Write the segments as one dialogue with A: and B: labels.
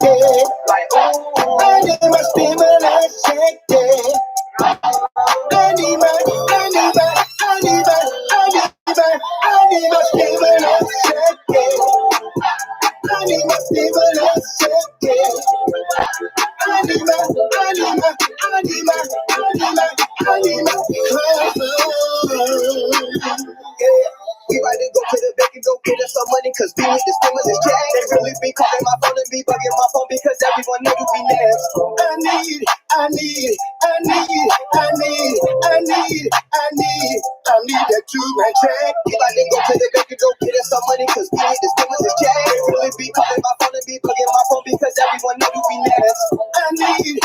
A: yeah. Like, oh, I need my stimulus check, yeah. I need my stimulus check, yeah. I need my stimulus check, yeah. I need my yeah. We about to go to the bank and go get us some money, cause we need the stimulus check. They really be calling my phone and be bugging my phone because everyone know we next. I need that two-man check. We about to go to the bank and go get us some money, cause we need the stimulus check. They really be calling my phone and be bugging my phone because everyone know we next. I need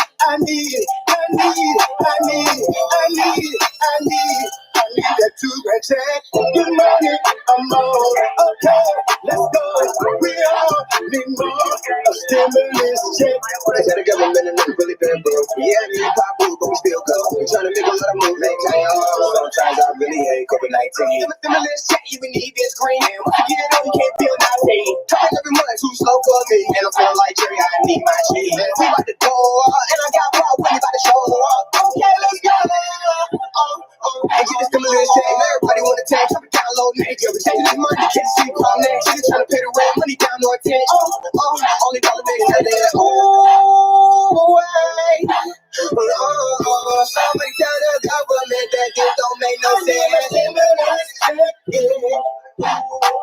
A: that two-man check. Good morning, I'm on. Okay, let's go. We all need more a stimulus check. They said the government and never really been broke. Yeah, me and Pop Blue, but we still go. We trying to make a lot of moves, maintain all. Sometimes I really hate COVID-19. Stimulus check, you need this green. Once you get it on, you can't feel nothing. Coming every month, too slow for me. And I'm feeling like Jerry, I need my cheese. We about to go, and I got Paul Willie about to show up. Okay, let's go. And get this stimulus check. Everybody wanna take, try to download next. Yeah, we taking this money, can't see prom next. She just trying to pay the rent, money down, no attention. Only dollar makes that. Ooh, wait. Somebody tell the government that this don't make no sense.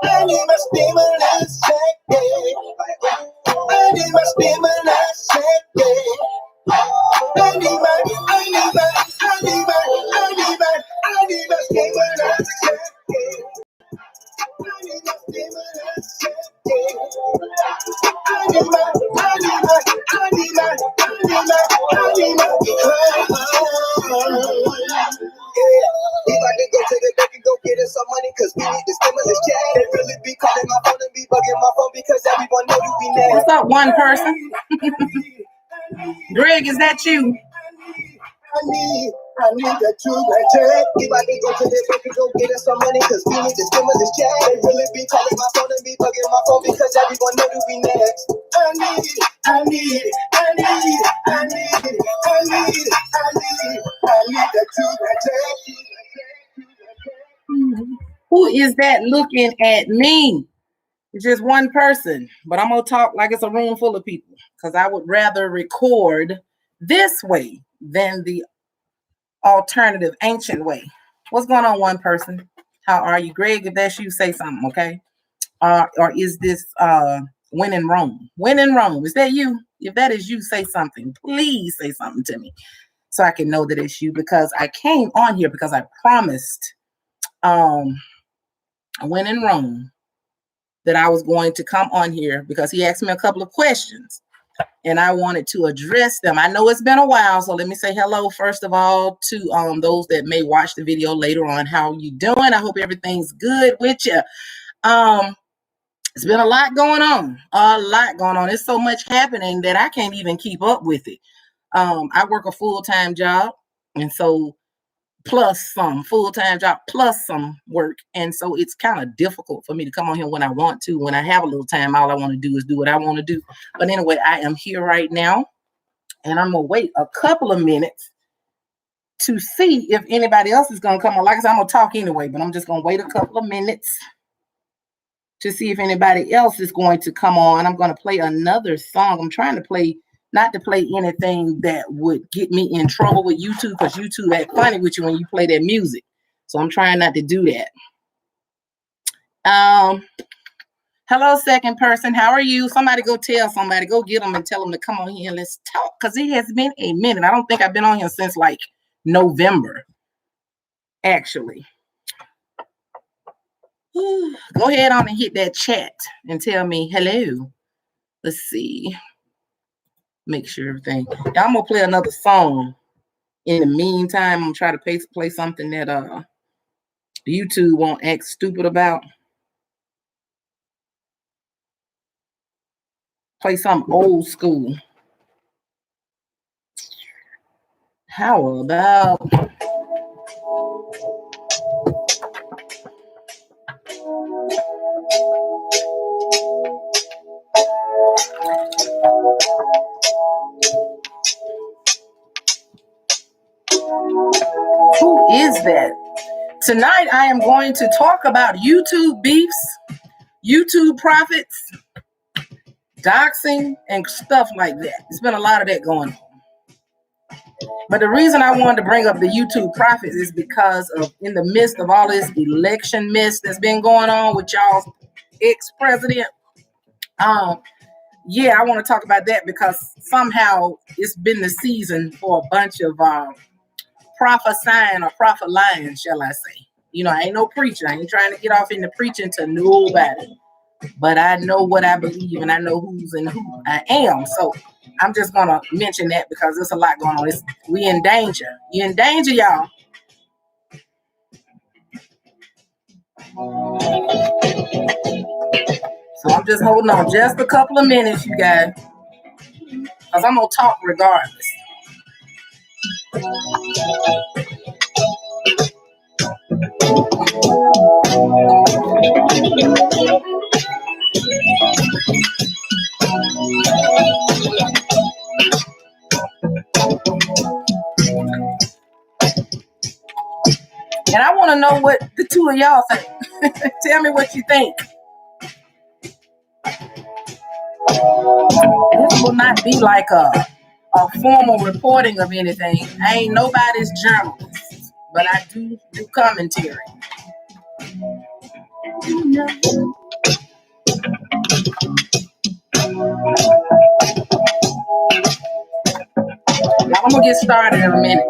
A: I need my stimulus check, yeah. I need my stimulus check, yeah. I need my stimulus check, yeah. I need my stimulus check, yeah. I need my we about to go to the bank and go get us some money, cause we need the stimulus check. They really be calling my phone and be bugging my phone because everyone know we next.
B: What's up, one person? Greg, is that you?
A: I need that two-man check. We about to go to the bank and go get us some money, cause we need the stimulus check. They really be calling my phone and be bugging my phone because everyone know we next. I need that two-man check.
B: Who is that looking at me? It's just one person, but I'm gonna talk like it's a room full of people because I would rather record this way than the alternative ancient way. What's going on, one person? How are you? Greg, if that's you, say something, okay? Or is this when in Rome? When in Rome, is that you? If that is you, say something. Please say something to me so I can know that it's you, because I came on here because I promised when in Rome that I was going to come on here because he asked me a couple of questions and I wanted to address them. I know it's been a while, so let me say hello first of all to those that may watch the video later on. How you doing? I hope everything's good with you. It's been a lot going on. There's so much happening that I can't even keep up with it. I work a full-time job, and so plus some full-time job plus some work, and so it's kind of difficult for me to come on here when I want to. When I have a little time, all I want to do is do what I want to do. But anyway, I am here right now, and I'm gonna wait a couple of minutes to see if anybody else is gonna come on. Like I said, I'm gonna talk anyway, but I'm just gonna wait a couple of minutes to see if anybody else is going to come on. I'm gonna play another song. I'm trying to play, not to play anything that would get me in trouble with YouTube, because YouTube act funny with you when you play that music. So I'm trying not to do that. Hello, second person. How are you? Somebody go tell somebody. Go get them and tell them to come on here and let's talk, because it has been a minute. I don't think I've been on here since like November, actually. Go ahead on and hit that chat and tell me hello. Let's see. Make sure everything. I'm gonna play another song. In the meantime, I'm gonna try to play something that YouTube won't act stupid about. Play something old school. How about is that tonight I am going to talk about YouTube beefs, YouTube profits, doxing, and stuff like that. There's been a lot of that going on. But the reason I wanted to bring up the YouTube profits is because of in the midst of all this election mess that's been going on with y'all's ex-president. Yeah, I want to talk about that because somehow it's been the season for a bunch of prophesying or prophet lying, shall I say. You know, I ain't no preacher. I ain't trying to get off into preaching to nobody. But I know what I believe and I know who's and who I am. So I'm just going to mention that because there's a lot going on. We in danger. You in danger, y'all. So I'm just holding on just a couple of minutes, you guys. Because I'm going to talk regardless. And I want to know what the two of y'all think. Tell me what you think. This will not be like a formal reporting of anything. I ain't nobody's journalist, but I do commentary. Now I'm gonna get started in a minute.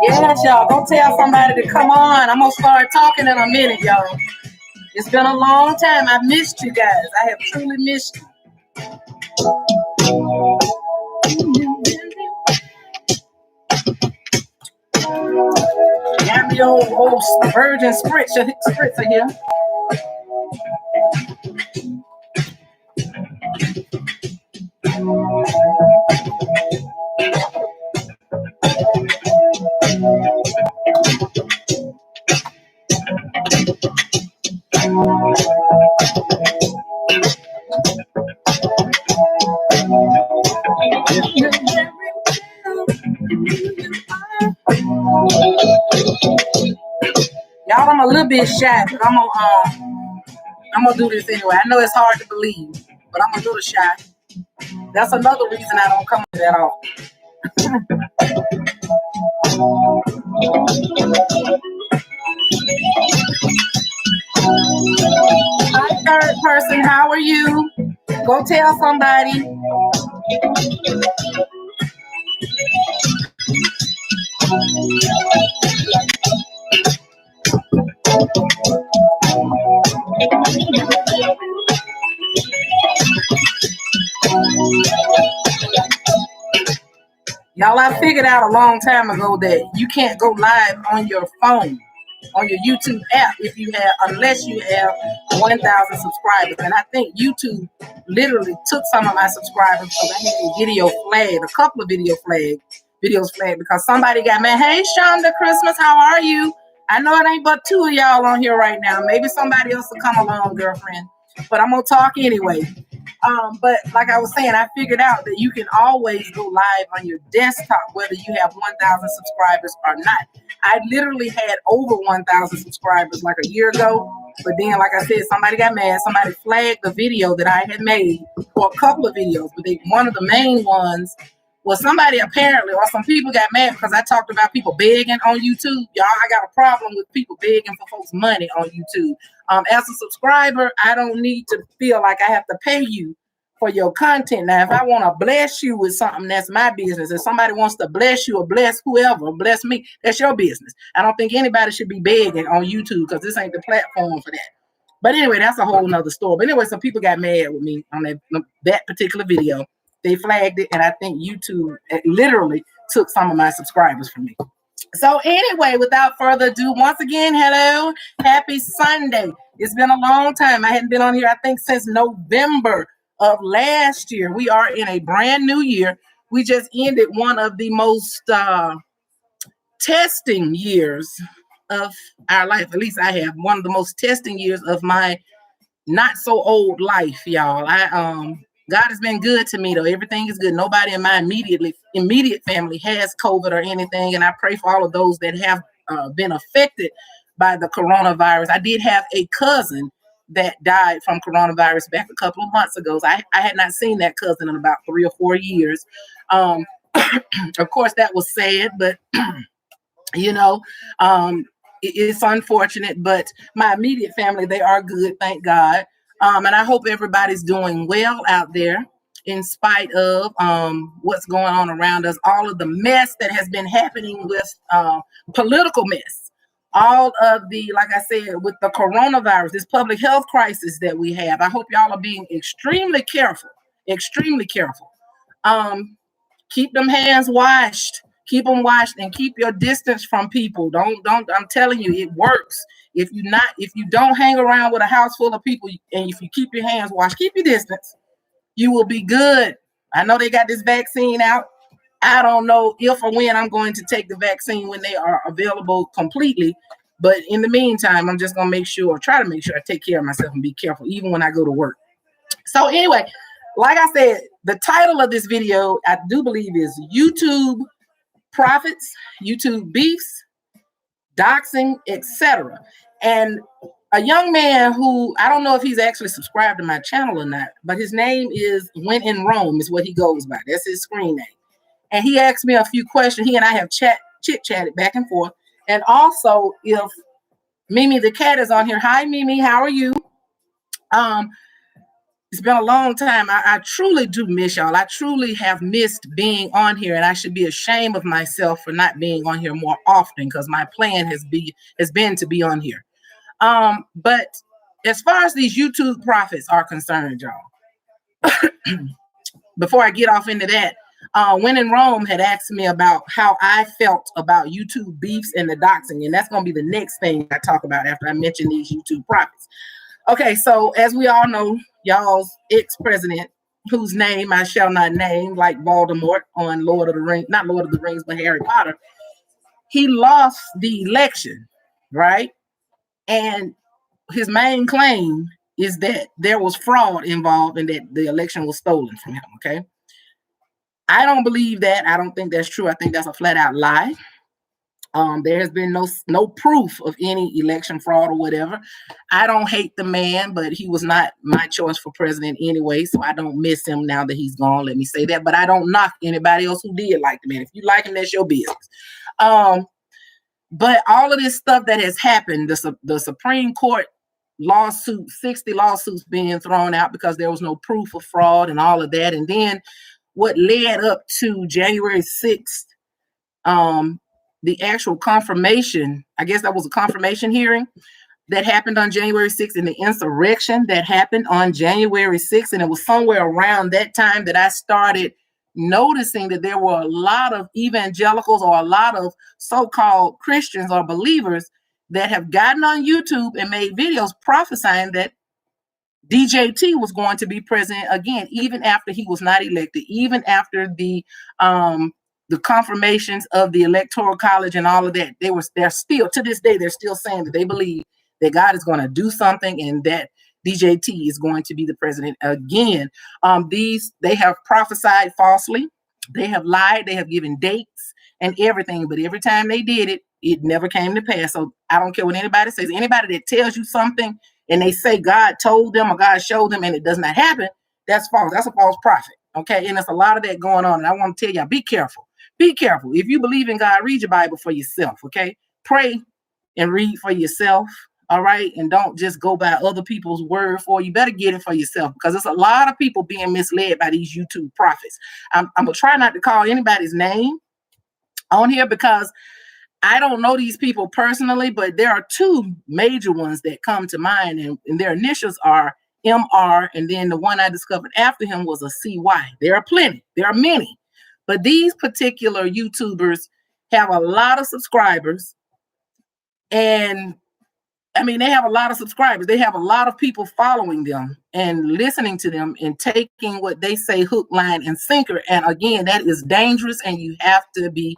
B: Yes, y'all. Don't tell somebody to come on. I'm gonna start talking in a minute, y'all. It's been a long time. I've missed you guys. I have truly missed you. Got me old virgin spritzer here. Y'all, I'm a little bit shy, but I'm gonna do this anyway. I know it's hard to believe, but I'm a little shy. That's another reason I don't come that often. Hi, third person. How are you? Go tell somebody. Y'all, I figured out a long time ago that you can't go live on your phone, on your YouTube app, unless you have 1,000 subscribers. And I think YouTube literally took some of my subscribers because I had a video flagged, a couple of videos flagged because somebody got mad. Hey, Shonda Christmas, how are you? I know it ain't but two of y'all on here right now. Maybe somebody else will come along, girlfriend. But I'm going to talk anyway. But like I was saying, I figured out that you can always go live on your desktop, whether you have 1,000 subscribers or not. I literally had over 1,000 subscribers like a year ago. But then, like I said, somebody got mad. Somebody flagged the video that I had made for a couple of videos. But one of the main ones was somebody apparently, or some people got mad because I talked about people begging on YouTube. Y'all, I got a problem with people begging for folks' money on YouTube. As a subscriber, I don't need to feel like I have to pay you for your content. Now, if I want to bless you with something, that's my business. If somebody wants to bless you or bless whoever, bless me, that's your business. I don't think anybody should be begging on YouTube because this ain't the platform for that. But anyway, that's a whole nother story. But anyway, some people got mad with me on that particular video. They flagged it, and I think YouTube literally took some of my subscribers from me. So anyway, without further ado, once again, hello, happy Sunday. It's been a long time. I hadn't been on here, I think, since November of last year. We are in a brand new year. We just ended one of the most testing years of our life. At least I have one of the most testing years of my not so old life, y'all. God has been good to me though. Everything is good. Nobody in my immediate family has COVID or anything, and I pray for all of those that have been affected by the coronavirus. I did have a cousin that died from coronavirus back a couple of months ago. So I had not seen that cousin in about 3 or 4 years. Of course, that was sad, but you know, it's unfortunate, but my immediate family, they are good, thank God. And I hope everybody's doing well out there in spite of what's going on around us, all of the mess that has been happening with political mess, all of the, like I said, with the coronavirus, this public health crisis that we have. I hope y'all are being extremely careful, extremely careful. Keep them hands washed. Keep them washed and keep your distance from people. Don't. I'm telling you, it works. If you don't hang around with a house full of people, and if you keep your hands washed, keep your distance, you will be good. I know they got this vaccine out. I don't know if or when I'm going to take the vaccine when they are available completely. But in the meantime, I'm just gonna try to make sure I take care of myself and be careful, even when I go to work. So anyway, like I said, the title of this video, I do believe, is YouTube Profits, YouTube Beefs, Doxing, etc. And a young man who, I don't know if he's actually subscribed to my channel or not, but his name is When in Rome is what he goes by. That's his screen name. And he asked me a few questions. He and I have chit-chatted back and forth. And also, if Mimi the cat is on here. Hi, Mimi. How are you? It's been a long time. I truly do miss y'all. I truly have missed being on here, and I should be ashamed of myself for not being on here more often, because my plan has been to be on here. But as far as these YouTube profits are concerned, y'all, before I get off into that, When in Rome had asked me about how I felt about YouTube beefs and the doxing, and that's going to be the next thing I talk about after I mention these YouTube profits. Okay, so as we all know, y'all's ex-president, whose name I shall not name, like Voldemort on Lord of the Rings, not Lord of the Rings, but Harry Potter, he lost the election, right? And his main claim is that there was fraud involved and that the election was stolen from him, okay? I don't believe that. I don't think that's true. I think that's a flat out lie. There has been no proof of any election fraud or whatever. I don't hate the man, but he was not my choice for president anyway, so I don't miss him now that he's gone. Let me say that. But I don't knock anybody else who did like the man. If you like him, that's your business. But all of this stuff that has happened, the Supreme Court lawsuit, 60 lawsuits being thrown out because there was no proof of fraud and all of that. And then what led up to January 6th, the actual confirmation, I guess that was a confirmation hearing that happened on January 6th, and the insurrection that happened on January 6th. And it was somewhere around that time that I started noticing that there were a lot of evangelicals or a lot of so-called Christians or believers that have gotten on YouTube and made videos prophesying that DJT was going to be president again, even after he was not elected, even after the confirmations of the Electoral College and all of that. They're still, to this day, they're still saying that they believe that God is going to do something and that DJT is going to be the president again. They have prophesied falsely. They have lied. They have given dates and everything. But every time they did it, it never came to pass. So I don't care what anybody says. Anybody that tells you something and they say God told them or God showed them and it does not happen, that's false. That's a false prophet. Okay. And there's a lot of that going on. And I want to tell y'all, be careful. Be careful. If you believe in God, read your Bible for yourself. Okay. Pray and read for yourself. All right. And don't just go by other people's word for you. Better get it for yourself, because there's a lot of people being misled by these YouTube prophets. I'm going to try not to call anybody's name on here because I don't know these people personally, but there are two major ones that come to mind, and their initials are MR, and then the one I discovered after him was a CY. There are plenty. There are many. But these particular YouTubers have a lot of subscribers, and I mean, they have a lot of subscribers. They have a lot of people following them and listening to them and taking what they say hook, line, and sinker. And again, that is dangerous, and you have to be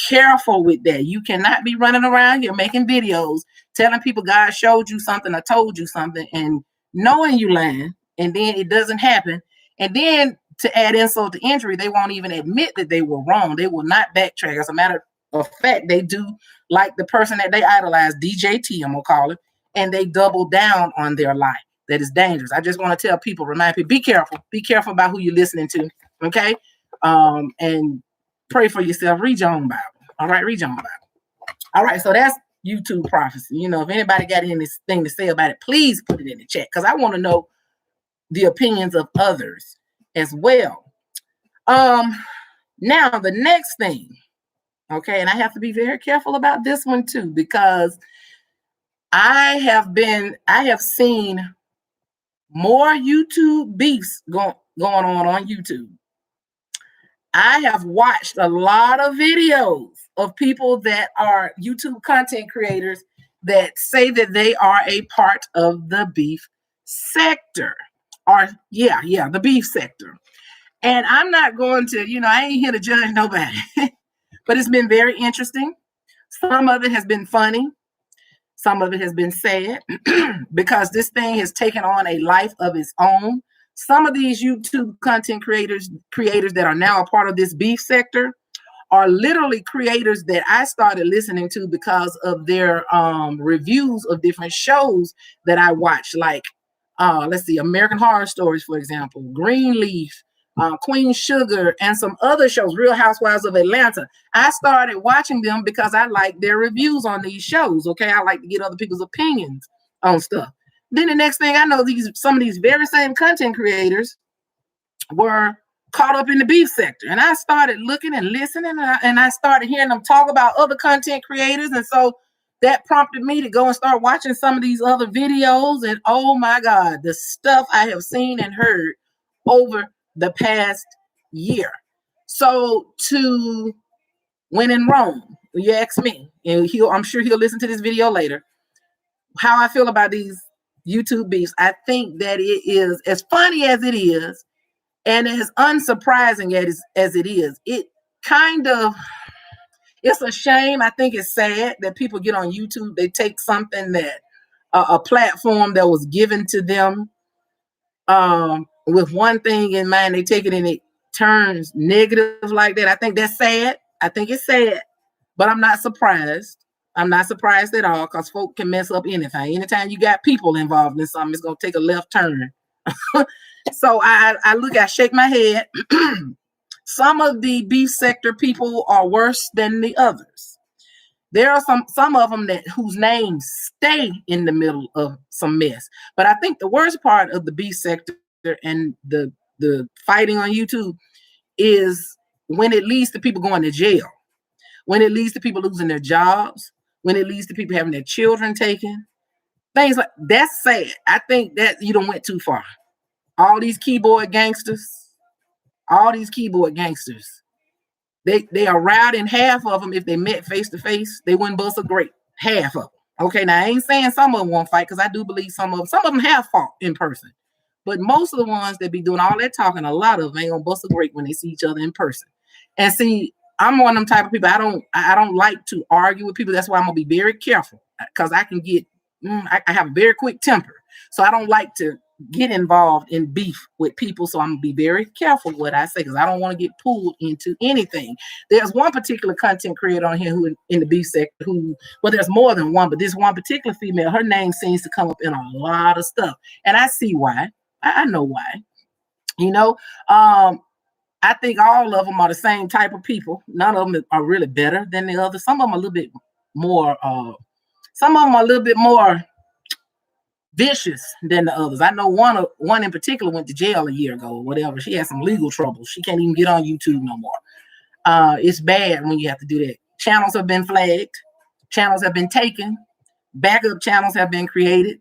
B: careful with that. You cannot be running around here making videos telling people God showed you something or told you something and knowing you lying, and then it doesn't happen. And then to add insult to injury, they won't even admit that they were wrong. They will not backtrack. As a matter of fact, they do like the person that they idolize, DJT, I'm gonna call it, and they double down on their lie. That is dangerous. I just want to tell people, remind people, be careful about who you're listening to, okay? And pray for yourself. Read your own Bible. All right, read your own Bible. All right, so that's YouTube prophecy. You know, if anybody got anything to say about it, please put it in the chat, because I want to know the opinions of others as well. Now the next thing, okay, and I have to be very careful about this one too, because I have seen more YouTube beefs going on YouTube. I have watched a lot of videos of people that are YouTube content creators that say that they are a part of the beef sector, or the beef sector. And I'm not going to, I ain't here to judge nobody, but it's been very interesting. Some of it has been funny. Some of it has been sad because this thing has taken on a life of its own. Some of these YouTube content creators that are now a part of this beef sector are literally creators that I started listening to because of their reviews of different shows that I watch, like let's see, American Horror Stories, for example, Greenleaf, Queen Sugar, and some other shows, Real Housewives of Atlanta. I started watching them because I like their reviews on these shows. Okay, I like to get other people's opinions on stuff. Then the next thing I know, some of these very same content creators were caught up in the beef sector, and I started looking and listening, and I started hearing them talk about other content creators, and so that prompted me to go and start watching some of these other videos. And oh my God, the stuff I have seen and heard over the past year. So to when in Rome, you ask me, and I'm sure he'll listen to this video later, how I feel about these YouTube beefs. I think that it is, as funny as it is and as unsurprising as it is, it kind of, it's a shame. I think it's sad that people get on YouTube, they take something that a platform that was given to them with one thing in mind, they take it and it turns negative like that. I think that's sad. I think it's sad, but I'm not surprised. I'm not surprised at all, because folk can mess up anything. Anytime you got people involved in something, it's going to take a left turn. So I shake my head. Some of the beef sector people are worse than the others. There are some of them whose names stay in the middle of some mess. But I think the worst part of the beef sector and the fighting on YouTube is when it leads to people going to jail, when it leads to people losing their jobs, when it leads to people having their children taken, things like that's sad. I think that you done went too far. All these keyboard gangsters, they are routing half of them. If they met face to face, they wouldn't bust a grape. Half of them. Okay, now I ain't saying some of them won't fight, because I do believe some of them have fought in person. But most of the ones that be doing all that talking, a lot of them ain't gonna bust a grape when they see each other in person. And see, I'm one of them type of people. I don't like to argue with people. That's why I'm gonna be very careful, because I can get I have a very quick temper. So I don't like to get involved in beef with people. So I'm gonna be very careful what I say, because I don't want to get pulled into anything. There's one particular content creator on here who in the beef sector well, there's more than one, but this one particular female, her name seems to come up in a lot of stuff. And I see why. I know why. I think all of them are the same type of people. None of them are really better than the other. Some of them are a little bit more, vicious than the others. I know one in particular went to jail a year ago or whatever. She had some legal trouble. She can't even get on YouTube no more. It's bad when you have to do that. Channels have been flagged. Channels have been taken. Backup channels have been created.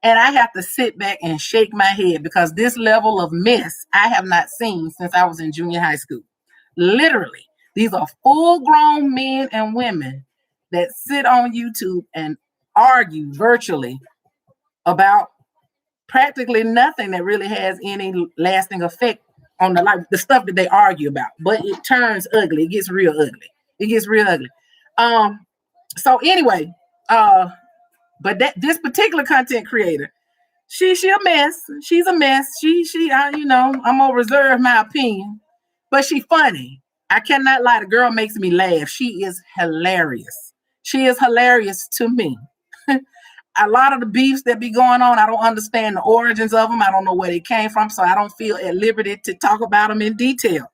B: And I have to sit back and shake my head, because this level of mess I have not seen since I was in junior high school. Literally, These are full-grown men and women that sit on YouTube and argue virtually about practically nothing that really has any lasting effect on the life, the stuff that they argue about. But it turns ugly. It gets real ugly. It gets real ugly. So anyway, but this particular content creator, she a mess. She's a mess. I'm gonna reserve my opinion, but she funny. I cannot lie. The girl makes me laugh. She is hilarious. She is hilarious to me. A lot of the beefs that be going on, I don't understand the origins of them. I don't know where they came from, so I don't feel at liberty to talk about them in detail.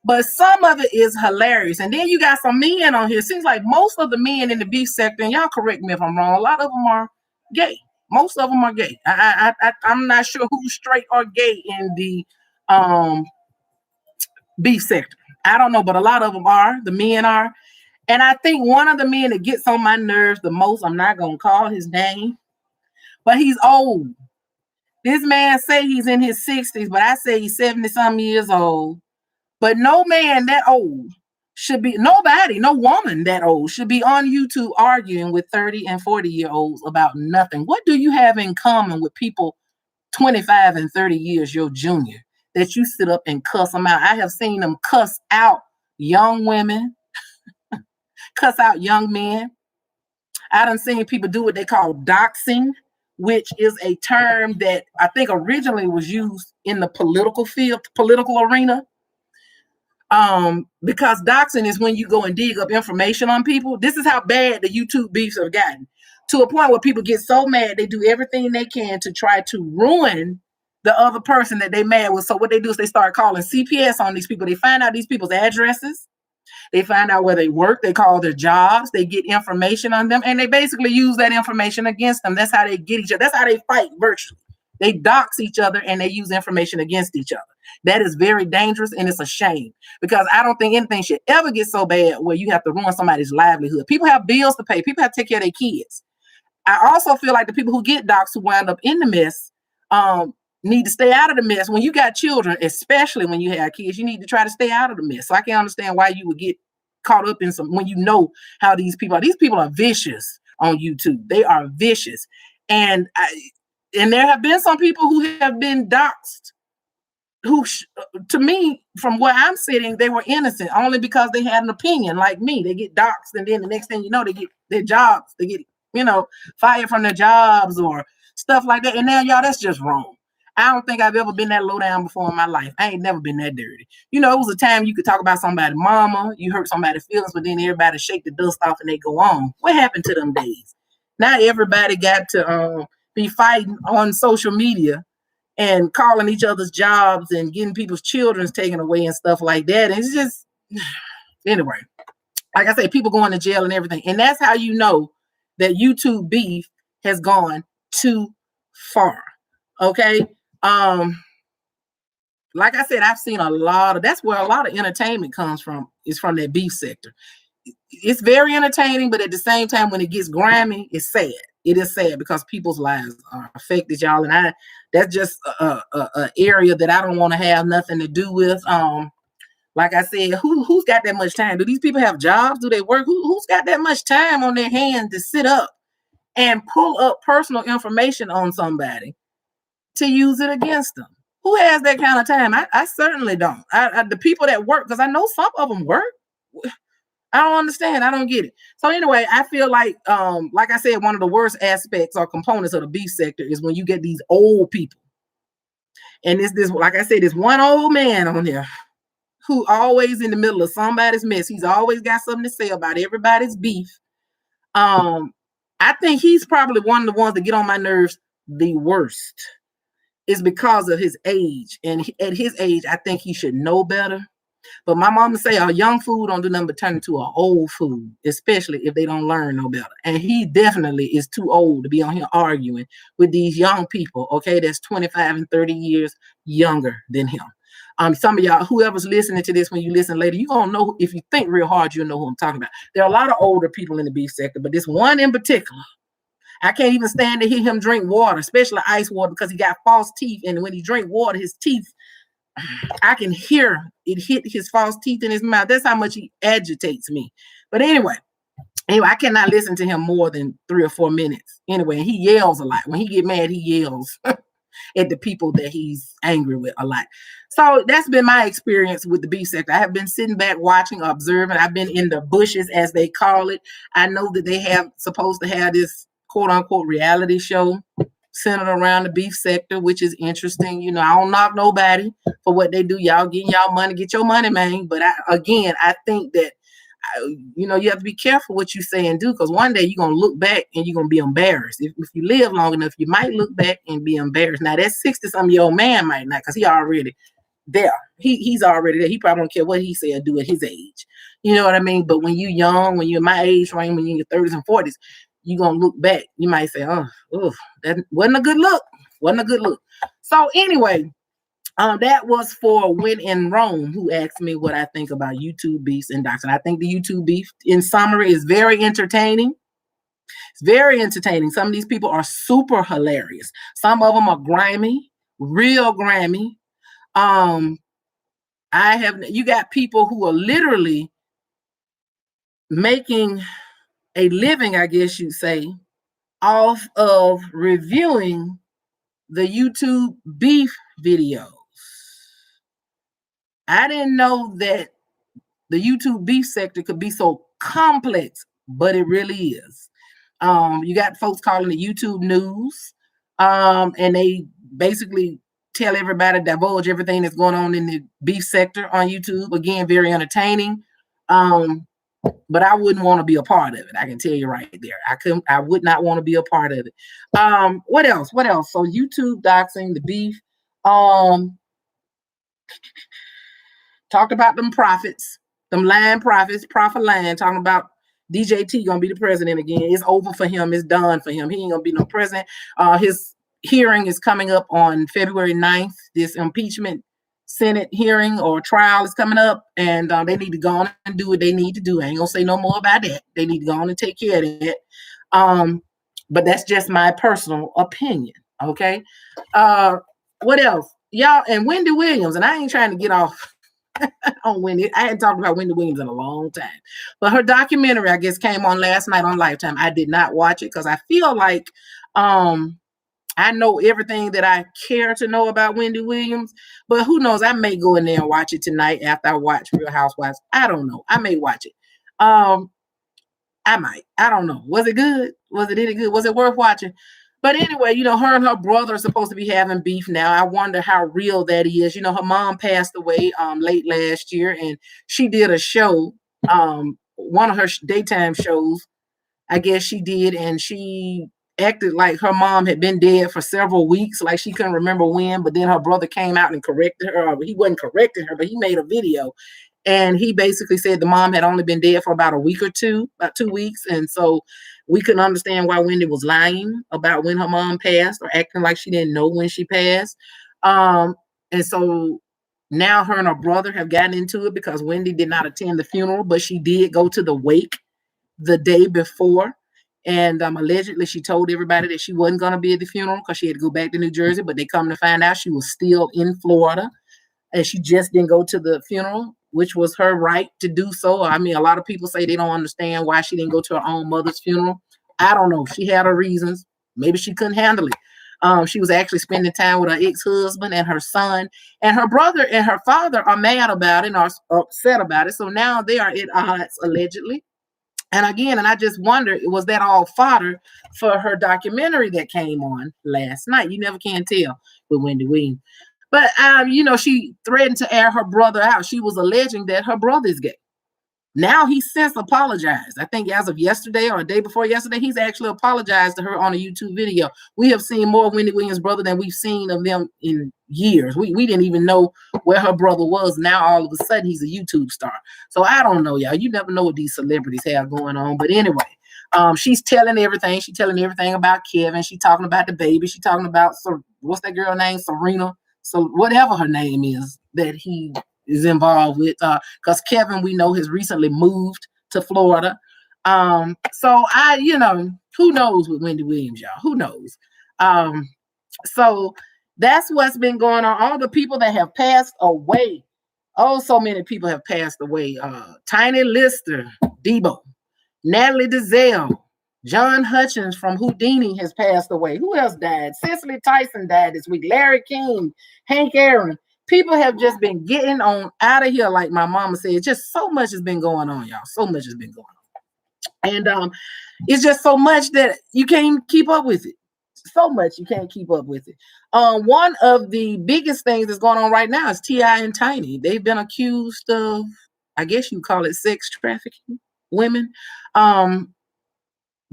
B: But some of it is hilarious. And then you got some men on here. Seems like most of the men in the beef sector, and y'all correct me if I'm wrong, a lot of them are gay. Most of them are gay. I'm not sure who's straight or gay in the beef sector. I don't know, but a lot of them are. The men are. And I think one of the men that gets on my nerves the most, I'm not going to call his name, but he's old. This man say he's in his 60s, but I say he's 70-some years old. But no man that old should be, nobody, no woman that old should be on YouTube arguing with 30 and 40-year-olds about nothing. What do you have in common with people 25 and 30 years your junior that you sit up and cuss them out? I have seen them cuss out young women, cuss out young men. I done seen people do what they call doxing, which is a term that I think originally was used in the political field, political arena. Because doxing is when you go and dig up information on people. This is how bad the YouTube beefs have gotten, to a point where people get so mad they do everything they can to try to ruin the other person that they mad with. So what they do is they start calling CPS on these people. They find out these people's addresses. They find out where they work. They call their jobs. They get information on them, and they basically use that information against them. That's how they get each other. That's how they fight virtually. They dox each other and they use information against each other. That is very dangerous, and it's a shame, because I don't think anything should ever get so bad where you have to ruin somebody's livelihood. People have bills to pay. People have to take care of their kids. I also feel like the people who get doxed, who wind up in the mess, need to stay out of the mess. When you got children, especially when you have kids, you need to try to stay out of the mess. So I can't understand why you would get caught up in some, when you know how these people are vicious on YouTube. They are vicious. And there have been some people who have been doxed who, to me, from where I'm sitting, they were innocent only because they had an opinion like me. They get doxed, and then the next thing you know, they get their jobs. They get, fired from their jobs or stuff like that. And now, y'all, that's just wrong. I don't think I've ever been that low down before in my life. I ain't never been that dirty. It was a time you could talk about somebody's mama, you hurt somebody's feelings, but then everybody shake the dust off and they go on. What happened to them days? Now everybody got to be fighting on social media and calling each other's jobs and getting people's children taken away and stuff like that. And it's just, anyway, like I say, people going to jail and everything. And that's how you know that YouTube beef has gone too far. Okay. Like I said, I've seen that's where a lot of entertainment comes from, is from that beef sector. It's very entertaining, but at the same time, when it gets grimy, it's sad. It is sad because people's lives are affected, y'all. And that's just a area that I don't want to have nothing to do with. Like I said, who's got that much time? Do these people have jobs? Do they work? Who's got that much time on their hands to sit up and pull up personal information on somebody to use it against them? Who has that kind of time? I certainly don't. The people that work, because I know some of them work. I don't understand. I don't get it. So anyway, I feel like I said, one of the worst aspects or components of the beef sector is when you get these old people. And this, like I said, this one old man on there who always in the middle of somebody's mess. He's always got something to say about everybody's beef. I think he's probably one of the ones that get on my nerves the worst. Is because of his age. And at his age, I think he should know better. But my mama say a young fool don't do nothing but turn into an old fool, especially if they don't learn no better. And he definitely is too old to be on here arguing with these young people, okay, that's 25 and 30 years younger than him. Some of y'all, whoever's listening to this, when you listen later, you gonna know, if you think real hard, you'll know who I'm talking about. There are a lot of older people in the beef sector, but this one in particular, I can't even stand to hear him drink water, especially ice water, because he got false teeth. And when he drink water, his teeth I can hear it hit his false teeth in his mouth. That's how much he agitates me. But anyway, I cannot listen to him more than 3 or 4 minutes. Anyway, and he yells a lot. When he get mad, he yells at the people that he's angry with a lot. So that's been my experience with the beef sector. I have been sitting back watching, observing. I've been in the bushes, as they call it. I know that they have supposed to have this quote unquote reality show centered around the beef sector, which is interesting. You know, I don't knock nobody for what they do. Y'all getting y'all money, get your money, man. But I think that, you know, you have to be careful what you say and do, because one day you're going to look back and you're going to be embarrassed. If you live long enough, you might look back and be embarrassed. Now, that 60-something-year-old man might not, because he already there. He's already there. He probably don't care what he say or do at his age. You know what I mean? But when you're young, when you're my age range, when you're in your 30s and 40s, you're going to look back. You might say, oh, that wasn't a good look. Wasn't a good look. So anyway, that was for When in Rome, who asked me what I think about YouTube beefs and Doxing. I think the YouTube beef, in summary, is very entertaining. It's very entertaining. Some of these people are super hilarious. Some of them are grimy, real grimy. You got people who are literally making a living, I guess you'd say, off of reviewing the YouTube beef videos. I didn't know that the YouTube beef sector could be so complex, but it really is. You got folks calling it YouTube news, and they basically tell everybody, divulge everything that's going on in the beef sector on YouTube. Again, very entertaining. But I wouldn't want to be a part of it. I can tell you right there. I would not want to be a part of it. What else? So YouTube doxing, the beef. Talked about them prophets, them lying prophets, prophet lying, talking about DJT gonna be the president again. It's over for him. It's done for him. He ain't gonna be no president. His hearing is coming up on February 9th. This impeachment Senate hearing or trial is coming up, and they need to go on and do what they need to do. I ain't gonna say no more about that. They need to go on and take care of that. But that's just my personal opinion. Okay. What else? Y'all, and Wendy Williams, and I ain't trying to get off on Wendy. I hadn't talked about Wendy Williams in a long time. But her documentary, I guess, came on last night on Lifetime. I did not watch it because I feel like I know everything that I care to know about Wendy Williams, but who knows? I may go in there and watch it tonight after I watch Real Housewives. I don't know. I may watch it. I might. I don't know. Was it good? Was it any good? Was it worth watching? But anyway, you know, her and her brother are supposed to be having beef now. I wonder how real that is. You know, her mom passed away late last year, and she did a show, one of her daytime shows, I guess she did, and she acted like her mom had been dead for several weeks, like she couldn't remember when, but then her brother came out and corrected her. He wasn't correcting her, but he made a video, and he basically said the mom had only been dead for about a week or two, about 2 weeks, and so we couldn't understand why Wendy was lying about when her mom passed or acting like she didn't know when she passed. And so now her and her brother have gotten into it because Wendy did not attend the funeral, but she did go to the wake the day before. And allegedly she told everybody that she wasn't going to be at the funeral because she had to go back to New Jersey, but they come to find out she was still in Florida and she just didn't go to the funeral, which was her right to do so. I mean, a lot of people say they don't understand why she didn't go to her own mother's funeral. I don't know. She had her reasons. Maybe she couldn't handle it. She was actually spending time with her ex-husband and her son, and her brother and her father are mad about it and are upset about it. So now they are at odds, allegedly. And again, and I just wonder, was that all fodder for her documentary that came on last night? You never can tell with Wendy Williams. But, you know, she threatened to air her brother out. She was alleging that her brother is gay. Now he's since apologized. I think as of yesterday or a day before yesterday, he's actually apologized to her on a YouTube video. We have seen more of Wendy Williams' brother than we've seen of them in years. We didn't even know where her brother was. Now all of a sudden he's a YouTube star. So I don't know, y'all. You never know what these celebrities have going on. But anyway, she's telling everything. She's telling everything about Kevin. She's talking about the baby. She's talking about, what's that girl name? Serena. So whatever her name is that he is involved with, because Kevin, we know, has recently moved to Florida. So you know, who knows with Wendy Williams, y'all? Who knows? So That's what's been going on. All the people that have passed away. Oh, so many people have passed away. Tiny Lister, Debo, Natalie Dezelle, John Hutchins from Houdini has passed away. Who else died? Cicely Tyson died this week. Larry King, Hank Aaron. People have just been getting on out of here, like my mama said. Just so much has been going on, y'all. So much has been going on. And it's just so much that you can't keep up with it. So much you can't keep up with it. One of the biggest things that's going on right now is T.I. and Tiny. They've been accused of, I guess you call it sex trafficking women,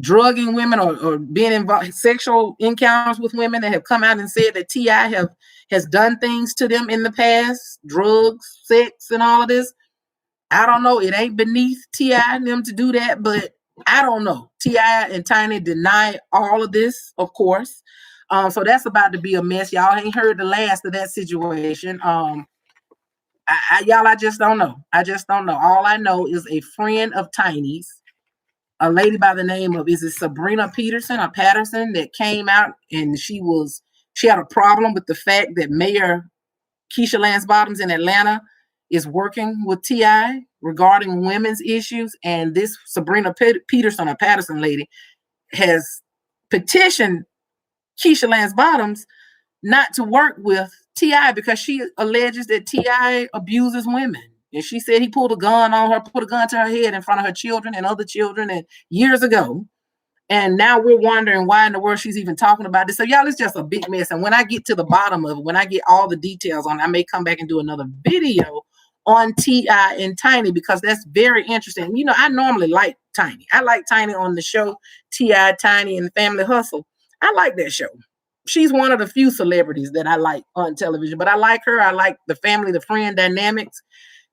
B: drugging women, or being involved in sexual encounters with women that have come out and said that T.I. has done things to them in the past, drugs, sex, and all of this. I don't know. It ain't beneath T.I. and them to do that, but I don't know. T.I. and Tiny deny all of this, of course. So that's about to be a mess. Y'all ain't heard the last of that situation. Y'all, I just don't know. I just don't know. All I know is a friend of Tiny's, a lady by the name of, is it Sabrina Peterson or Patterson, that came out and she had a problem with the fact that Mayor Keisha Lance Bottoms in Atlanta is working with T.I. regarding women's issues. And this Sabrina Peterson or Patterson lady has petitioned Keisha Lance Bottoms not to work with T.I. because she alleges that T.I. abuses women. And she said he pulled a gun on her, put a gun to her head in front of her children and other children, and years ago. And now we're wondering why in the world she's even talking about this. So y'all, it's just a big mess. And when I get to the bottom of it, when I get all the details on it, I may come back and do another video on T.I. and Tiny, because that's very interesting. You know, I normally like Tiny. I like Tiny on the show, T.I., Tiny, and Family Hustle. I like that show. She's one of the few celebrities that I like on television, but I like her. I like the family, the friend dynamics.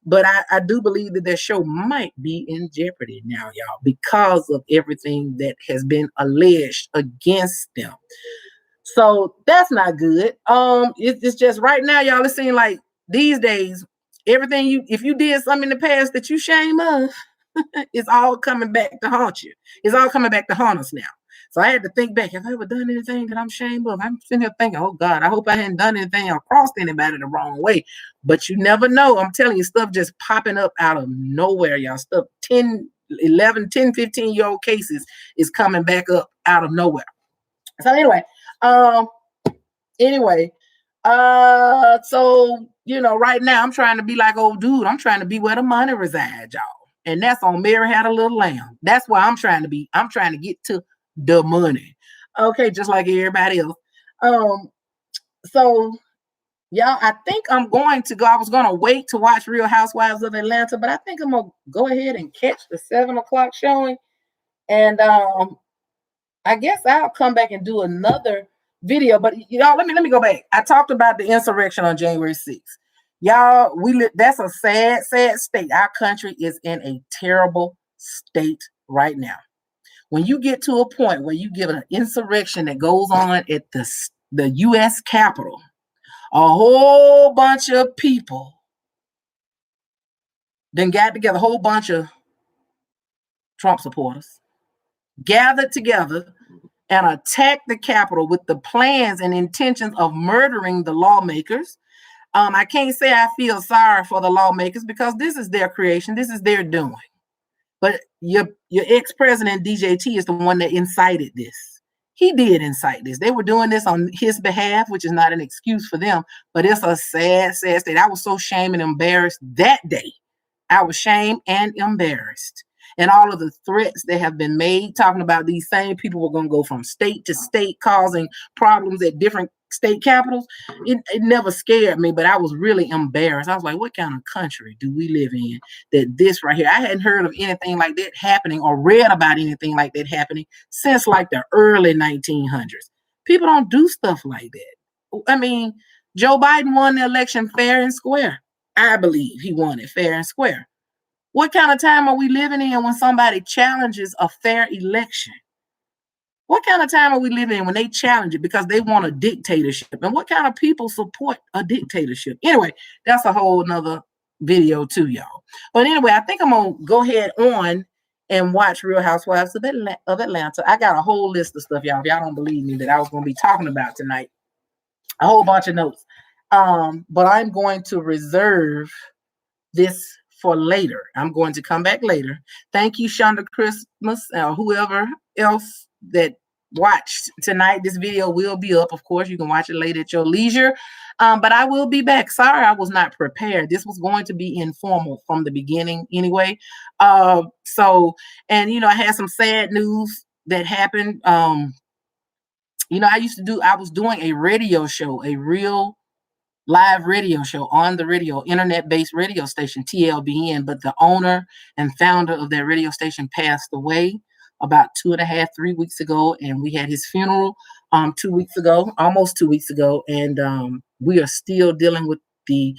B: But I do believe that their show might be in jeopardy now, y'all, because of everything that has been alleged against them. So that's not good. It's just right now, y'all, it seems like these days, everything if you did something in the past that you shame of, it's all coming back to haunt you. It's all coming back to haunt us now. So I had to think back. Have I ever done anything that I'm ashamed of? I'm sitting here thinking, oh God, I hope I hadn't done anything or crossed anybody the wrong way. But you never know. I'm telling you, stuff just popping up out of nowhere, y'all. Stuff 10, 11, 10, 15-year-old cases is coming back up out of nowhere. So so, you know, right now I'm trying to be like old dude. I'm trying to be where the money resides, y'all. And that's on Mary Had a Little Lamb. That's why I'm trying to be. I'm trying to get to the money. Okay, just like everybody else. So y'all, I think I'm going to go. I was going to wait to watch Real Housewives of Atlanta, but I think I'm going to go ahead and catch the 7:00 showing. And I guess I'll come back and do another video. But y'all, let me go back. I talked about the insurrection on January 6th. Y'all, that's a sad, sad state. Our country is in a terrible state right now. When you get to a point where you get an insurrection that goes on at the U.S. Capitol, a whole bunch of people then got together, a whole bunch of Trump supporters gathered together and attacked the Capitol with the plans and intentions of murdering the lawmakers. I can't say I feel sorry for the lawmakers because this is their creation. This is their doing. But your ex-president, DJT, is the one that incited this. He did incite this. They were doing this on his behalf, which is not an excuse for them, but it's a sad, sad state. I was so shamed and embarrassed that day. I was shamed and embarrassed. And all of the threats that have been made, talking about these same people were going to go from state to state, causing problems at different state capitals. It never scared me, but I was really embarrassed. I was like, what kind of country do we live in that this right here? I hadn't heard of anything like that happening or read about anything like that happening since like the early 1900s. People don't do stuff like that. I mean, Joe Biden won the election fair and square. I believe he won it fair and square. What kind of time are we living in when somebody challenges a fair election? What kind of time are we living in when they challenge it because they want a dictatorship? And what kind of people support a dictatorship? Anyway, that's a whole nother video too, y'all. But anyway, I think I'm going to go ahead on and watch Real Housewives of Atlanta. I got a whole list of stuff, y'all. If y'all don't believe me that I was going to be talking about tonight. a whole bunch of notes. But I'm going to reserve this for later. I'm going to come back later. Thank you, Shonda Christmas, whoever else that watched tonight. This video will be up. Of course, you can watch it later at your leisure. But I will be back. Sorry, I was not prepared. This was going to be informal from the beginning anyway. And I had some sad news that happened. I was doing a radio show, a real live radio show on the radio, internet-based radio station, TLBN, but the owner and founder of that radio station passed away about 2.5, 3 weeks ago, and we had his funeral 2 weeks ago, almost 2 weeks ago, and we are still dealing with the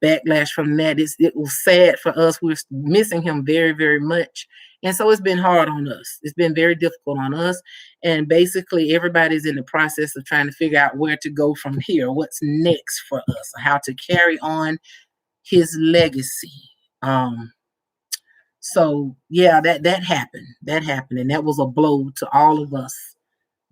B: backlash from that. It was sad for us. We're missing him very, very much. And so it's been hard on us. It's been very difficult on us. And basically everybody's in the process of trying to figure out where to go from here, what's next for us, how to carry on his legacy. So yeah, that happened. That happened. And that was a blow to all of us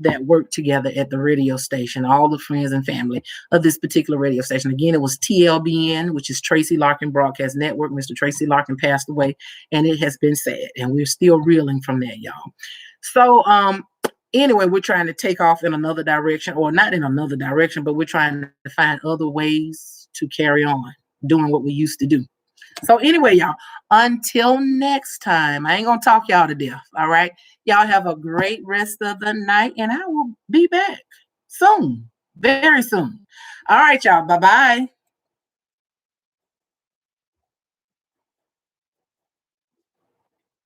B: that worked together at the radio station, all the friends and family of this particular radio station. Again, it was TLBN, which is Tracy Larkin Broadcast Network. Mr. Tracy Larkin passed away, and it has been sad, and we're still reeling from that, y'all. So anyway, we're trying to take off in another direction, or not in another direction, but we're trying to find other ways to carry on doing what we used to do. So anyway, y'all, until next time, I ain't going to talk y'all to death, all right? Y'all have a great rest of the night, and I will be back soon, very soon. All right, y'all, bye-bye.